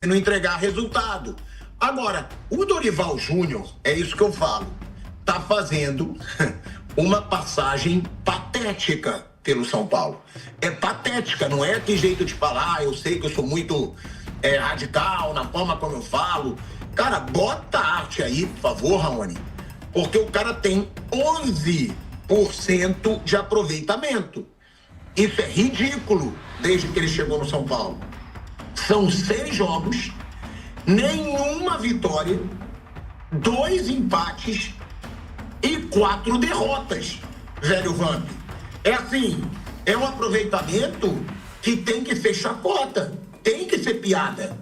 não entregar resultado. Agora, o Dorival Júnior, é isso que eu falo, tá fazendo uma passagem patética pelo São Paulo. É patética, não é que jeito de falar, eu sei que eu sou muito radical na forma como eu falo. Cara, bota arte aí, por favor, Raoni, porque o cara tem 11% de aproveitamento. Isso é ridículo desde que ele chegou no São Paulo. São 6 jogos, nenhuma vitória, 2 empates e 4 derrotas, velho Vamp. É assim, é um aproveitamento que tem que ser chacota, tem que ser piada,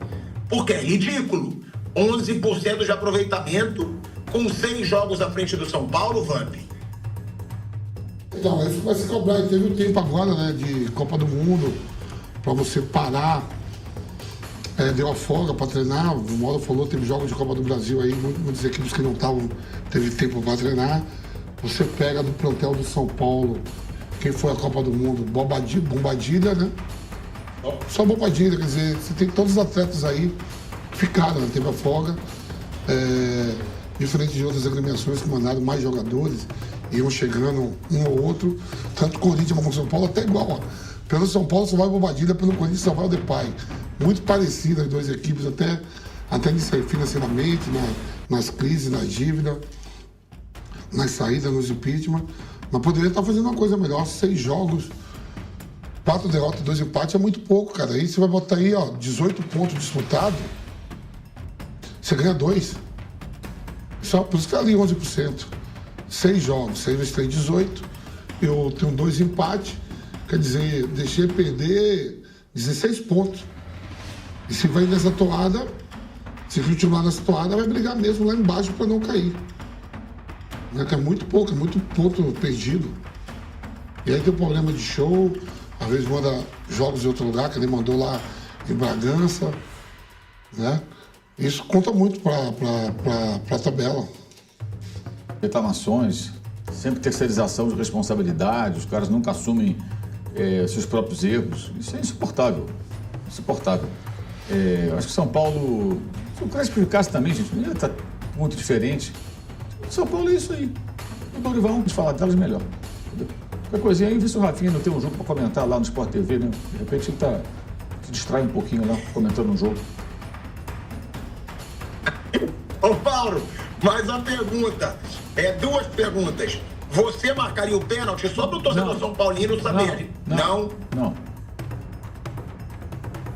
porque é ridículo. 11% de aproveitamento com 6 jogos à frente do São Paulo, Vamp. Então, isso vai se cobrar. Teve um tempo agora, né, de Copa do Mundo, para você parar. Deu a folga para treinar. O Mauro falou, teve jogos de Copa do Brasil aí, muitas equipes que não estavam, teve tempo para treinar. Você pega do plantel do São Paulo, quem foi a Copa do Mundo? Bombadilha, né? Só Bombadilha, quer dizer, você tem todos os atletas aí que ficaram, né? Teve a folga. Diferente de outras agremiações que mandaram mais jogadores, iam chegando um ou outro, tanto Corinthians como São Paulo, até igual. Ó. Pelo São Paulo só vai Bombadilha, pelo Corinthians só vai o Depay. Muito parecidas as duas equipes, até nisso aí, financeiramente, nas crises, nas dívidas, nas saídas, nos impeachment. Mas poderia estar fazendo uma coisa melhor. 6 jogos, 4 derrotas, 2 empates é muito pouco, cara. Aí você vai botar aí, ó, 18 pontos disputados, você ganha 2. Só por isso que é ali 11%. 6 jogos, 6 vezes 3, 18. Eu tenho 2 empates, quer dizer, deixei perder 16 pontos. E se vai nessa toada, se continuar nessa toada, vai brigar mesmo lá embaixo para não cair. Que é muito pouco, é muito ponto perdido. E aí tem o problema de show, às vezes manda jogos em outro lugar, que ele mandou lá em Bragança, né? Isso conta muito para a tabela. Reclamações, sempre terceirização de responsabilidade, os caras nunca assumem seus próprios erros. Isso é insuportável. Insuportável. Acho que São Paulo, se o Crespo ficasse também, gente, não ia estar muito diferente. São Paulo é isso aí. O Dorival, vamos falar delas melhor. Entendeu? Qualquer coisinha aí, vê se o Rafinha não tem um jogo para comentar lá no Sport TV, né? De repente ele se distrai um pouquinho lá, comentando um jogo. Ô Paulo, mais uma pergunta. 2 perguntas. Você marcaria o pênalti só para o torcedor São Paulino saber? Não.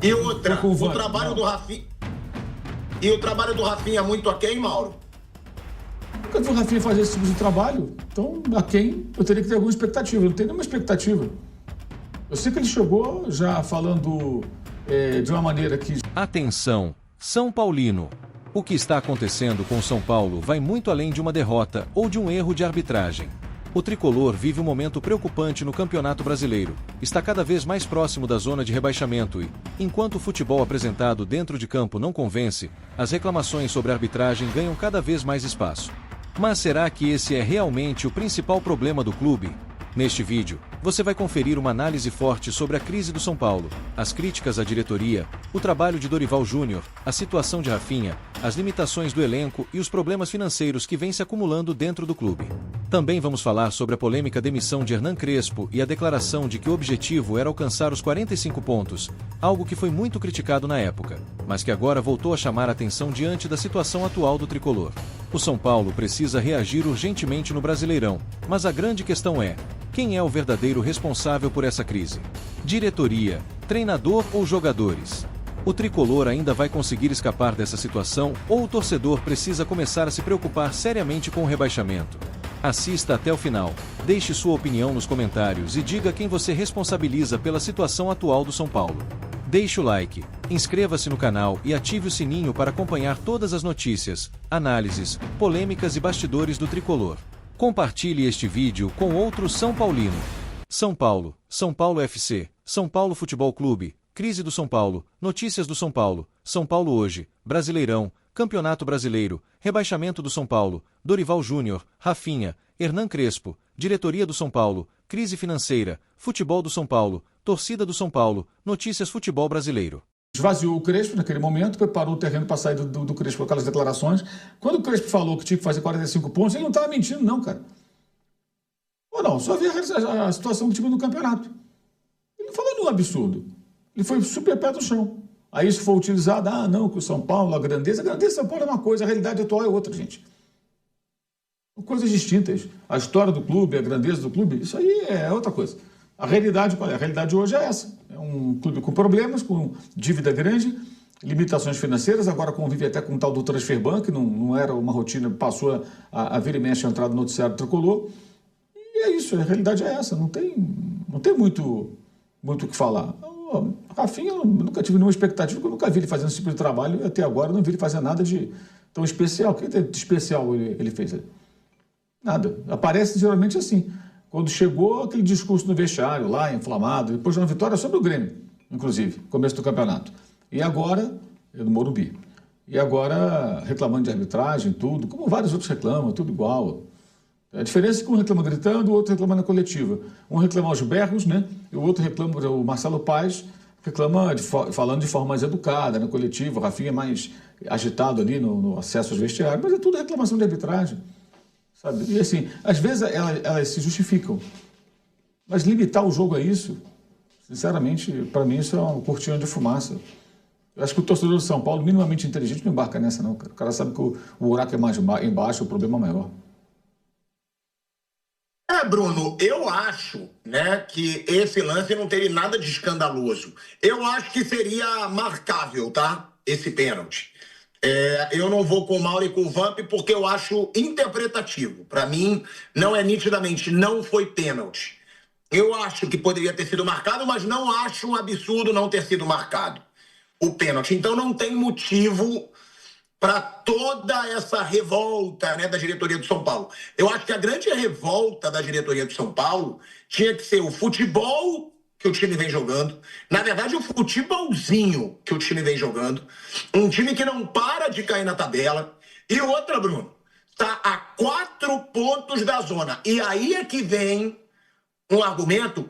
E outra, o trabalho do Rafinha. E o trabalho do Rafinha é muito aquém, Mauro? Nunca vi o Rafinha fazer esse tipo de trabalho. Então, aquém, eu teria que ter alguma expectativa. Eu não tenho nenhuma expectativa. Eu sei que ele chegou já falando de uma maneira que... Atenção, São Paulino. O que está acontecendo com o São Paulo vai muito além de uma derrota ou de um erro de arbitragem. O tricolor vive um momento preocupante no Campeonato Brasileiro. Está cada vez mais próximo da zona de rebaixamento e, enquanto o futebol apresentado dentro de campo não convence, as reclamações sobre a arbitragem ganham cada vez mais espaço. Mas será que esse é realmente o principal problema do clube? Neste vídeo, você vai conferir uma análise forte sobre a crise do São Paulo, as críticas à diretoria, o trabalho de Dorival Júnior, a situação de Rafinha, as limitações do elenco e os problemas financeiros que vêm se acumulando dentro do clube. Também vamos falar sobre a polêmica demissão de Hernan Crespo e a declaração de que o objetivo era alcançar os 45 pontos, algo que foi muito criticado na época, mas que agora voltou a chamar a atenção diante da situação atual do tricolor. O São Paulo precisa reagir urgentemente no Brasileirão, mas a grande questão é: quem é o verdadeiro responsável por essa crise? Diretoria, treinador ou jogadores? O tricolor ainda vai conseguir escapar dessa situação ou o torcedor precisa começar a se preocupar seriamente com o rebaixamento? Assista até o final, deixe sua opinião nos comentários e diga quem você responsabiliza pela situação atual do São Paulo. Deixe o like, inscreva-se no canal e ative o sininho para acompanhar todas as notícias, análises, polêmicas e bastidores do tricolor. Compartilhe este vídeo com outro São Paulino. São Paulo FC, São Paulo Futebol Clube, crise do São Paulo, notícias do São Paulo hoje, Brasileirão, Campeonato Brasileiro, rebaixamento do São Paulo, Dorival Júnior, Rafinha, Hernan Crespo, diretoria do São Paulo, crise financeira, futebol do São Paulo, torcida do São Paulo, notícias futebol brasileiro. esvaziou o Crespo naquele momento, preparou o terreno para sair do Crespo com aquelas declarações. Quando o Crespo falou que tinha que fazer 45 pontos, ele não estava mentindo, não, cara. Ou não, só via a situação do time no campeonato. Ele não falou nenhum absurdo. Ele foi super pé do chão. Aí isso foi utilizado, não, que o São Paulo, a grandeza de São Paulo é uma coisa, a realidade atual é outra, gente. São coisas distintas. A história do clube, a grandeza do clube, isso aí é outra coisa. A realidade, qual é? A realidade hoje é essa. É um clube com problemas, com dívida grande, limitações financeiras, agora convive até com o tal do Transfer Ban, que não era uma rotina, passou a vir e mexe a entrada no noticiário tricolor. E é isso, a realidade é essa. Não tem muito o que falar. O Rafinha, eu nunca tive nenhuma expectativa, porque eu nunca vi ele fazendo esse tipo de trabalho, e até agora eu não vi ele fazer nada de tão especial. O que de especial ele fez? Nada. Aparece geralmente assim. Quando chegou aquele discurso no vestiário, lá, inflamado, depois de uma vitória sobre o Grêmio, inclusive, começo do campeonato. E agora, no Morumbi. E agora, reclamando de arbitragem, tudo, como vários outros reclamam, tudo igual. A diferença é que um reclama gritando, o outro reclama na coletiva. Um reclama aos berros, né? E o outro reclama, o Marcelo Paes, reclama falando de forma mais educada, na coletiva. O Rafinha é mais agitado ali no acesso aos vestiários, mas é tudo reclamação de arbitragem. Sabe? E assim, às vezes elas se justificam. Mas limitar o jogo a isso, sinceramente, para mim isso é uma cortina de fumaça. Eu acho que o torcedor do São Paulo, minimamente inteligente, não embarca nessa não, cara. O cara sabe que o buraco é mais embaixo, o problema é maior. Bruno, eu acho, né, que esse lance não teria nada de escandaloso. Eu acho que seria marcável, tá? Esse pênalti. Eu não vou com o Mauro e com o Vamp porque eu acho interpretativo. Para mim, não é nitidamente, não foi pênalti. Eu acho que poderia ter sido marcado, mas não acho um absurdo não ter sido marcado o pênalti. Então não tem motivo para toda essa revolta, né, da diretoria do São Paulo. Eu acho que a grande revolta da diretoria do São Paulo tinha que ser o futebol que o time vem jogando, na verdade o futebolzinho que o time vem jogando, um time que não para de cair na tabela, e outra, Bruno, tá a 4 pontos da zona. E aí é que vem um argumento,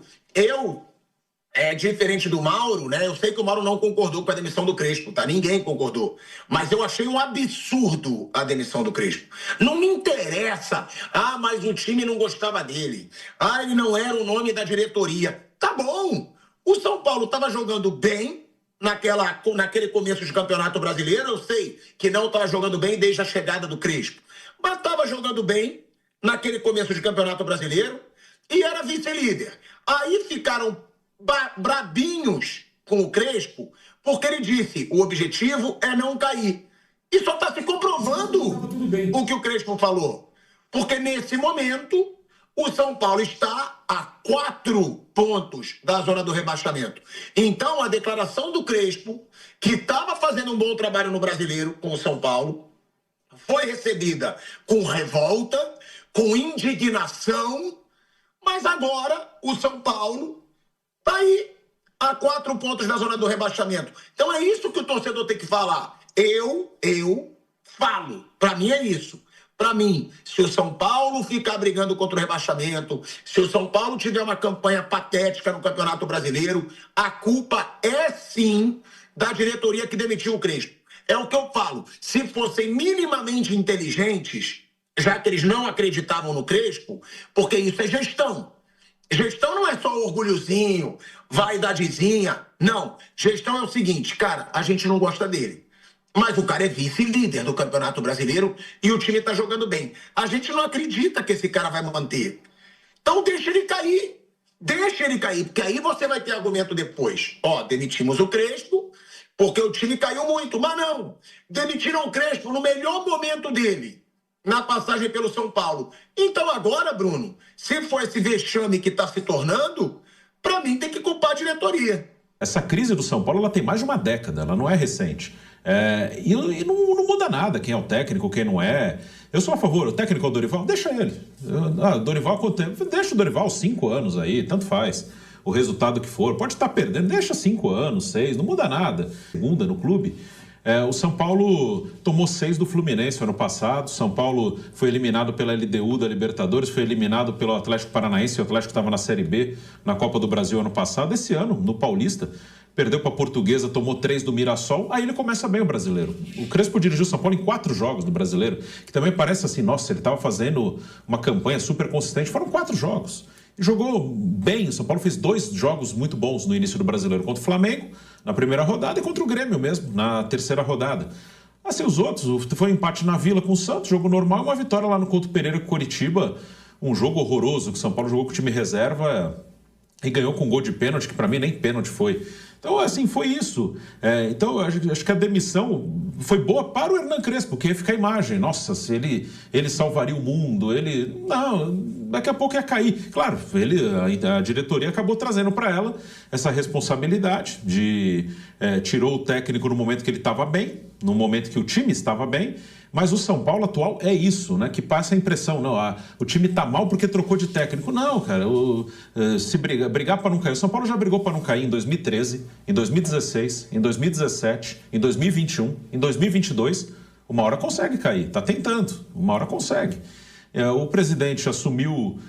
diferente do Mauro, né? Eu sei que o Mauro não concordou com a demissão do Crespo, tá? Ninguém concordou. Mas eu achei um absurdo a demissão do Crespo. Não me interessa. Mas o time não gostava dele. Ele não era o nome da diretoria. Tá bom. O São Paulo estava jogando bem naquele começo de campeonato brasileiro. Eu sei que não estava jogando bem desde a chegada do Crespo. Mas estava jogando bem naquele começo de campeonato brasileiro e era vice-líder. Aí ficaram brabinhos com o Crespo, porque ele disse, o objetivo é não cair. E só está se comprovando o que o Crespo falou. Porque nesse momento, o São Paulo está a 4 pontos da zona do rebaixamento. Então, a declaração do Crespo, que estava fazendo um bom trabalho no Brasileiro com o São Paulo, foi recebida com revolta, com indignação, mas agora o São Paulo está aí, a 4 pontos da zona do rebaixamento. Então é isso que o torcedor tem que falar. Eu falo. Para mim é isso. Para mim, se o São Paulo ficar brigando contra o rebaixamento, se o São Paulo tiver uma campanha patética no Campeonato Brasileiro, a culpa é sim da diretoria que demitiu o Crespo. É o que eu falo. Se fossem minimamente inteligentes, já que eles não acreditavam no Crespo, porque isso é gestão. Gestão não é só orgulhozinho, vaidadezinha. Não. Gestão é o seguinte, cara, a gente não gosta dele. Mas o cara é vice-líder do Campeonato Brasileiro e o time tá jogando bem. A gente não acredita que esse cara vai manter. Então deixa ele cair. Deixa ele cair, porque aí você vai ter argumento depois. Demitimos o Crespo porque o time caiu muito. Mas não. Demitiram o Crespo no melhor momento dele, na passagem pelo São Paulo. Então agora, Bruno, se for esse vexame que está se tornando, para mim tem que culpar a diretoria. Essa crise do São Paulo ela tem mais de uma década, ela não é recente. E não muda nada quem é o técnico, quem não é. Eu sou a favor, o técnico é o Dorival, deixa ele. Dorival, deixa o Dorival 5 anos aí, tanto faz. O resultado que for, pode estar perdendo, deixa 5 anos, 6, não muda nada. Segunda no clube. O São Paulo tomou 6 do Fluminense ano passado. São Paulo foi eliminado pela LDU da Libertadores, foi eliminado pelo Atlético Paranaense. O Atlético estava na Série B, na Copa do Brasil ano passado. Esse ano, no Paulista, perdeu para a Portuguesa, tomou 3 do Mirassol, aí ele começa bem o Brasileiro. O Crespo dirigiu o São Paulo em 4 jogos do Brasileiro, que também parece assim, nossa, ele estava fazendo uma campanha super consistente. Foram 4 jogos. E jogou bem. O São Paulo fez 2 jogos muito bons no início do Brasileiro, contra o Flamengo, na primeira rodada, e contra o Grêmio mesmo, na terceira rodada. Assim, os outros, foi um empate na Vila com o Santos, jogo normal, e uma vitória lá no Couto Pereira com o Curitiba, um jogo horroroso, que o São Paulo jogou com o time reserva e ganhou com um gol de pênalti, que para mim nem pênalti foi. Então, assim, foi isso. Então, acho que a demissão foi boa para o Hernan Crespo, porque ia ficar a imagem. Nossa, se ele salvaria o mundo, ele... Não, daqui a pouco ia cair. Claro, a diretoria acabou trazendo para ela essa responsabilidade de... tirou o técnico no momento que ele estava bem, no momento que o time estava bem, mas o São Paulo atual é isso, né? Que passa a impressão, não, o time tá mal porque trocou de técnico. Não, cara, se brigar para não cair. O São Paulo já brigou para não cair em 2013, em 2016, em 2017, em 2021, em 2022. Uma hora consegue cair, tá tentando, uma hora consegue. O presidente assumiu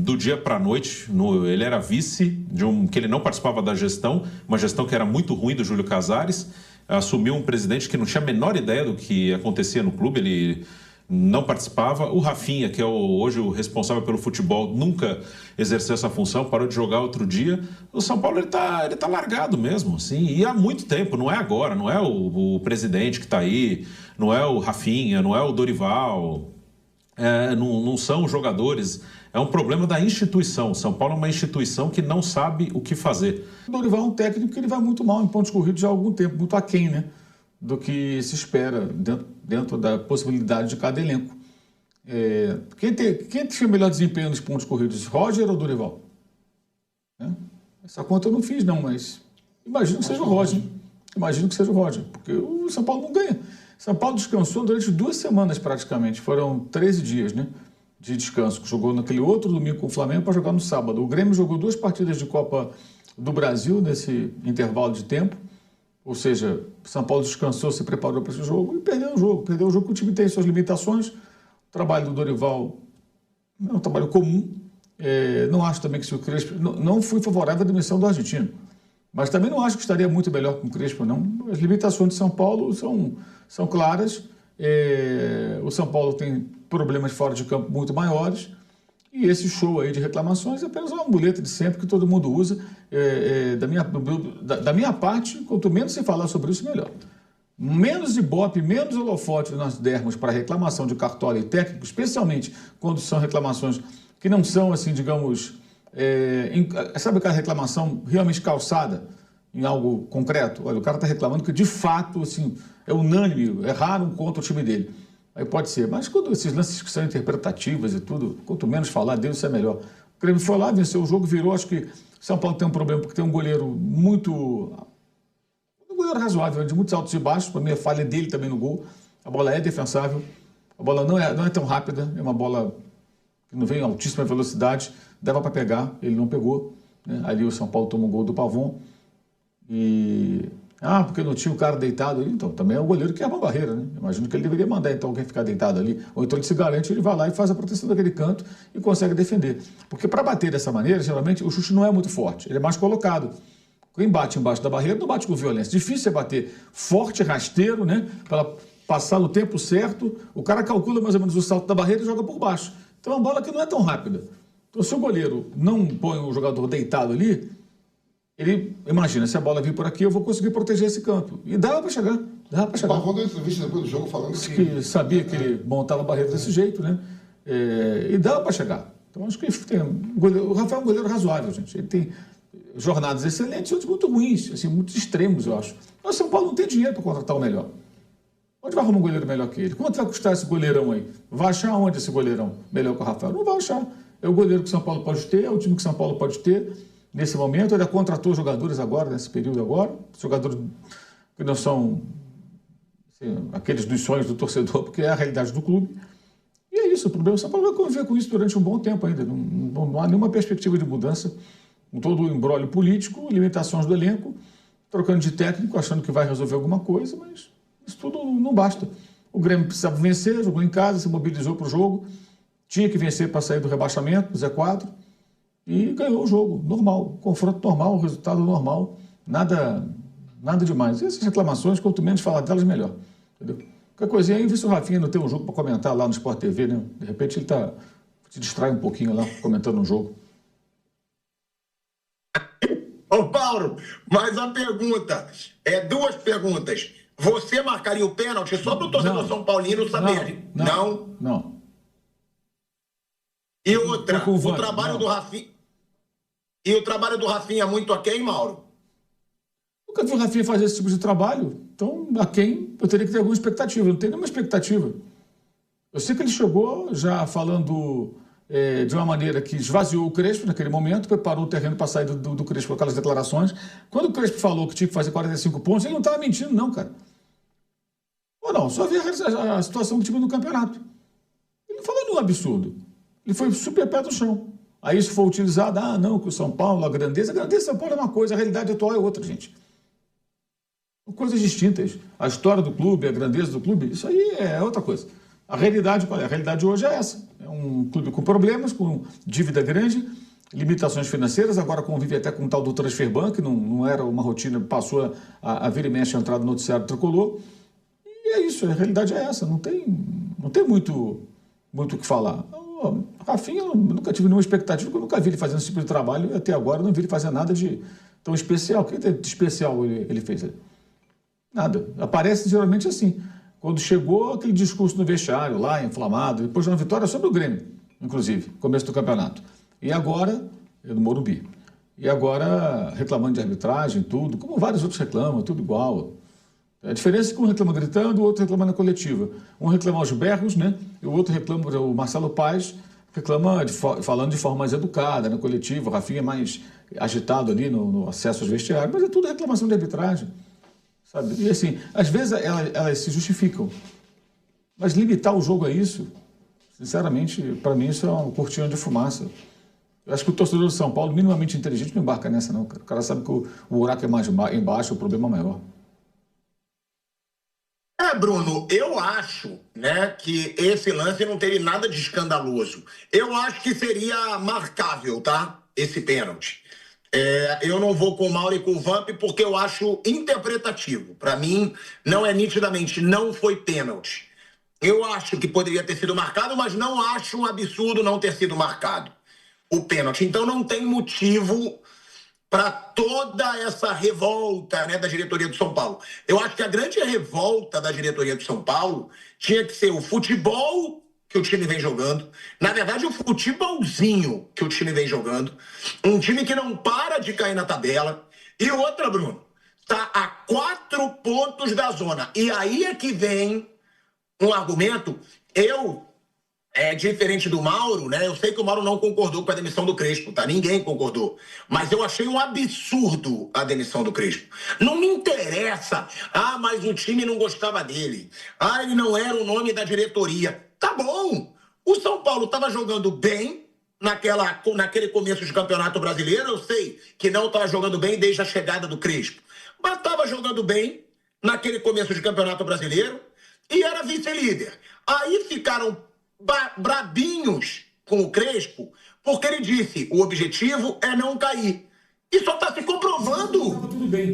do dia para a noite, ele era vice, que ele não participava da gestão, uma gestão que era muito ruim do Júlio Casares. Assumiu um presidente que não tinha a menor ideia do que acontecia no clube, ele não participava. O Rafinha, que é hoje o responsável pelo futebol, nunca exerceu essa função, parou de jogar outro dia. O São Paulo ele tá largado mesmo, assim, e há muito tempo, não é agora, não é o presidente que está aí, não é o Rafinha, não é o Dorival, não são os jogadores. É um problema da instituição. São Paulo é uma instituição que não sabe o que fazer. O Dorival é um técnico que ele vai muito mal em pontos corridos já há algum tempo, muito aquém, né, do que se espera dentro da possibilidade de cada elenco. Quem tinha melhor desempenho nos pontos corridos, Roger ou Dorival? Essa conta eu não fiz, não, mas imagino que seja o Roger. Imagino que seja o Roger, porque o São Paulo não ganha. São Paulo descansou durante 2 semanas praticamente, foram 13 dias, né, de descanso, que jogou naquele outro domingo com o Flamengo para jogar no sábado. O Grêmio jogou 2 partidas de Copa do Brasil nesse intervalo de tempo, ou seja, São Paulo descansou, se preparou para esse jogo e perdeu o jogo. Perdeu o jogo que o time tem suas limitações. O trabalho do Dorival é um trabalho comum. Não acho também que se o Crespo... Não fui favorável à demissão do argentino, mas também não acho que estaria muito melhor com o Crespo, não. As limitações de São Paulo são claras. O São Paulo tem problemas fora de campo muito maiores, e esse show aí de reclamações é apenas uma muleta de sempre que todo mundo usa. Da minha parte, quanto menos se falar sobre isso, melhor. Menos ibope, menos holofote nós dermos para reclamação de cartola e técnico, especialmente quando são reclamações que não são, assim, digamos, sabe aquela reclamação realmente calçada em algo concreto? Olha, o cara está reclamando que, de fato, assim, é unânime, erraram contra o time dele. Aí pode ser, mas quando esses lances que são interpretativas e tudo, quanto menos falar deles, isso é melhor. O Grêmio foi lá, venceu o jogo, virou. Acho que o São Paulo tem um problema porque tem um goleiro um goleiro razoável, de muitos altos e baixos. Para mim, a falha dele também no gol. A bola é defensável, a bola não é tão rápida, é uma bola que não vem em altíssima velocidade, dava para pegar, ele não pegou, né? Ali o São Paulo tomou o gol do Pavon porque não tinha o cara deitado ali. Então, também é o goleiro que é uma barreira, né? Imagino que ele deveria mandar, então, alguém ficar deitado ali. Ou então ele se garante, ele vai lá e faz a proteção daquele canto e consegue defender. Porque para bater dessa maneira, geralmente, o chute não é muito forte, ele é mais colocado. Quem bate embaixo da barreira não bate com violência. Difícil é bater forte, rasteiro, né? Para passar no tempo certo. O cara calcula mais ou menos o salto da barreira e joga por baixo. Então, é uma bola que não é tão rápida. Então, se o goleiro não põe o jogador deitado ali, ele imagina, se a bola vir por aqui, eu vou conseguir proteger esse campo. E dava para chegar. O Pavon deu entrevista depois do jogo falando que sabia que ele montava a barreira desse jeito, né? E dava para chegar. Então, acho que o Rafael é um goleiro razoável, gente. Ele tem jornadas excelentes e outros muito ruins, assim, muito extremos, eu acho. Mas São Paulo não tem dinheiro para contratar o melhor. Onde vai arrumar um goleiro melhor que ele? Quanto vai custar esse goleirão aí? Vai achar onde esse goleirão melhor que o Rafael? Não vai achar. É o goleiro que o São Paulo pode ter, é o time que o São Paulo pode ter nesse momento. Ele contratou jogadores agora, nesse período agora, jogadores que não são aqueles dos sonhos do torcedor, porque é a realidade do clube. E é isso, o problema. O São Paulo vai conviver com isso durante um bom tempo ainda. Não há nenhuma perspectiva de mudança, com todo o embrólio político, limitações do elenco, trocando de técnico, achando que vai resolver alguma coisa, mas isso tudo não basta. O Grêmio precisava vencer, jogou em casa, se mobilizou para o jogo, tinha que vencer para sair do rebaixamento, do Z4, e ganhou o jogo, normal, confronto normal, resultado normal, Nada demais. Essas reclamações, quanto menos falar delas, melhor. Entendeu? Qualquer coisinha aí, vê se o Rafinha não tem um jogo para comentar lá no Sport TV, né? De repente ele se distrai um pouquinho lá, comentando um jogo. Ô, Paulo, mais uma pergunta. Duas perguntas. Você marcaria o pênalti só para o torcedor São Paulino saber? Não? Não. E outra, o trabalho do Rafinha... E o trabalho do Rafinha é muito aquém, Mauro? Nunca vi o Rafinha fazer esse tipo de trabalho. Então, aquém, eu teria que ter alguma expectativa. Eu não tenho nenhuma expectativa. Eu sei que ele chegou já falando de uma maneira que esvaziou o Crespo naquele momento, preparou o terreno para sair do Crespo com aquelas declarações. Quando o Crespo falou que tinha que fazer 45 pontos, ele não estava mentindo, não, cara. Ou não, só via a situação do time no campeonato. Ele não falou nenhum absurdo. Ele foi super pé do chão. Aí isso foi utilizado, não, que o São Paulo, a grandeza de São Paulo é uma coisa, a realidade atual é outra, gente. São coisas distintas. A história do clube, a grandeza do clube, isso aí é outra coisa. A realidade, qual é? A realidade hoje é essa. É um clube com problemas, com dívida grande, limitações financeiras, agora convive até com o tal do transfer ban, que não era uma rotina, passou a vir e mexe a entrada no noticiário tricolor. E é isso, a realidade é essa. Não tem muito o que falar. Rafinha, eu nunca tive nenhuma expectativa, porque eu nunca vi ele fazendo esse tipo de trabalho, e até agora eu não vi ele fazer nada de tão especial. O que de especial ele fez? Nada. Aparece geralmente assim. Quando chegou aquele discurso no vestiário, lá, inflamado, depois de uma vitória sobre o Grêmio, inclusive, começo do campeonato. E agora, no Morumbi. E agora, reclamando de arbitragem, tudo, como vários outros reclamam, tudo igual. A diferença é que um reclama gritando, o outro reclama na coletiva. Um reclama aos berros, né? E o outro reclama, o Marcelo Paes, reclama falando de forma mais educada, na coletiva. O Rafinha é mais agitado ali no acesso aos vestiários, mas é tudo reclamação de arbitragem. Sabe? E assim, às vezes elas se justificam. Mas limitar o jogo a isso, sinceramente, para mim isso é uma cortina de fumaça. Eu acho que o torcedor do São Paulo, minimamente inteligente, não embarca nessa não. O cara sabe que o buraco é mais embaixo, o problema é maior. Bruno, eu acho, né, que esse lance não teria nada de escandaloso. Eu acho que seria marcável, tá? Esse pênalti. Eu não vou com o Mauro e com o Vamp porque eu acho interpretativo. Para mim, não é nitidamente, não foi pênalti. Eu acho que poderia ter sido marcado, mas não acho um absurdo não ter sido marcado o pênalti. Então não tem motivo para toda essa revolta, né, da diretoria do São Paulo. Eu acho que a grande revolta da diretoria do São Paulo tinha que ser o futebol que o time vem jogando. Na verdade, o futebolzinho que o time vem jogando. Um time que não para de cair na tabela. E outra, Bruno, tá a 4 pontos da zona. E aí é que vem um argumento. Diferente do Mauro, né? Eu sei que o Mauro não concordou com a demissão do Crespo, tá? Ninguém concordou. Mas eu achei um absurdo a demissão do Crespo. Não me interessa. Mas o time não gostava dele. Ele não era o nome da diretoria. Tá bom. O São Paulo estava jogando bem naquele começo de campeonato brasileiro. Eu sei que não estava jogando bem desde a chegada do Crespo. Mas estava jogando bem naquele começo de campeonato brasileiro e era vice-líder. Aí ficaram brabinhos com o Crespo, porque ele disse, o objetivo é não cair. E só está se comprovando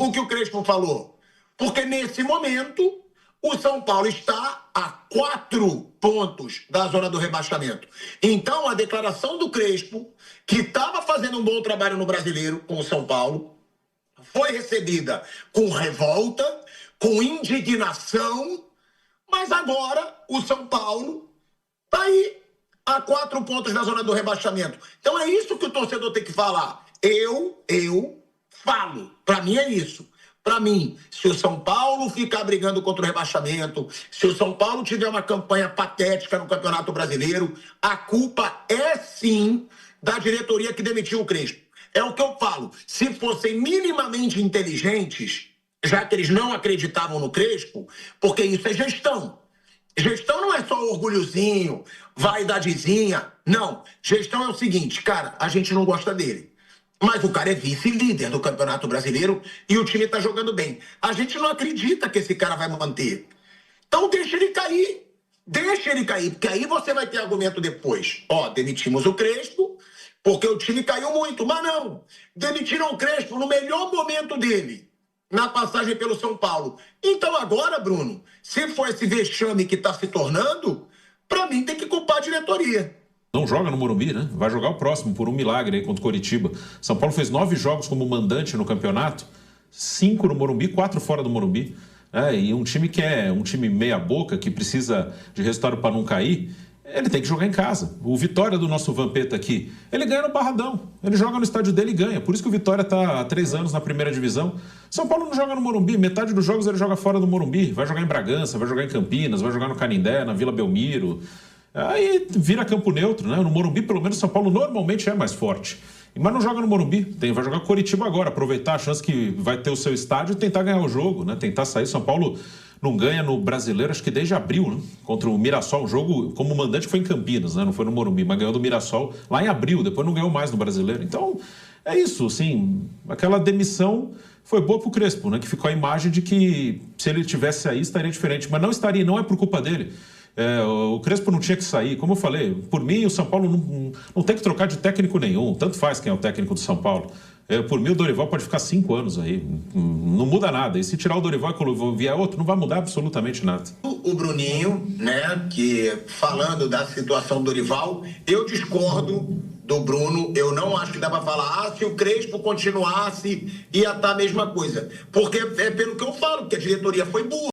o que o Crespo falou. Porque nesse momento, o São Paulo está a 4 pontos da zona do rebaixamento. Então, a declaração do Crespo, que estava fazendo um bom trabalho no Brasileiro com o São Paulo, foi recebida com revolta, com indignação, mas agora o São Paulo está aí, a 4 pontos da zona do rebaixamento. Então é isso que o torcedor tem que falar. Eu falo. Para mim é isso. Para mim, se o São Paulo ficar brigando contra o rebaixamento, se o São Paulo tiver uma campanha patética no Campeonato Brasileiro, a culpa é sim da diretoria que demitiu o Crespo. É o que eu falo. Se fossem minimamente inteligentes, já que eles não acreditavam no Crespo, porque isso é gestão. Gestão não é só orgulhozinho, vaidadezinha. Não. Gestão é o seguinte, cara, a gente não gosta dele. Mas o cara é vice-líder do Campeonato Brasileiro e o time está jogando bem. A gente não acredita que esse cara vai manter. Então deixa ele cair. Deixa ele cair, porque aí você vai ter argumento depois. Demitimos o Crespo porque o time caiu muito. Mas não. Demitiram o Crespo no melhor momento dele. na passagem pelo São Paulo. Então agora, Bruno, se for esse vexame que está se tornando, para mim tem que culpar a diretoria. Não joga no Morumbi, né? Vai jogar o próximo, por um milagre aí contra o Coritiba. São Paulo fez 9 jogos como mandante no campeonato, 5 no Morumbi, 4 fora do Morumbi. E um time que é um time meia boca, que precisa de resultado para não cair, ele tem que jogar em casa. O Vitória do nosso Vampeta aqui, ele ganha no Barradão. Ele joga no estádio dele e ganha. Por isso que o Vitória está há 3 anos na primeira divisão. São Paulo não joga no Morumbi. Metade dos jogos ele joga fora do Morumbi. Vai jogar em Bragança, vai jogar em Campinas, vai jogar no Canindé, na Vila Belmiro. Aí vira campo neutro, né? No Morumbi, pelo menos, São Paulo normalmente é mais forte. Mas não joga no Morumbi. Vai jogar Coritiba agora. Aproveitar a chance que vai ter o seu estádio e tentar ganhar o jogo, né? Tentar sair. São Paulo não ganha no Brasileiro, acho que desde abril, né? Contra o Mirassol. O jogo como mandante foi em Campinas, né? Não foi no Morumbi, mas ganhou do Mirassol lá em abril. Depois não ganhou mais no Brasileiro. Então, é isso, assim. Aquela demissão foi boa pro Crespo, né? Que ficou a imagem de que se ele tivesse aí, estaria diferente. Mas não estaria, não é por culpa dele. O Crespo não tinha que sair. Como eu falei, por mim, o São Paulo não tem que trocar de técnico nenhum. Tanto faz quem é o técnico do São Paulo. Por mim, o Dorival pode ficar 5 anos aí. Não muda nada. E se tirar o Dorival e vier outro, não vai mudar absolutamente nada. O Bruninho, né, que falando da situação do Dorival, eu discordo do Bruno. Eu não acho que dá para falar, se o Crespo continuasse, ia estar a mesma coisa. Porque é pelo que eu falo, que a diretoria foi burra.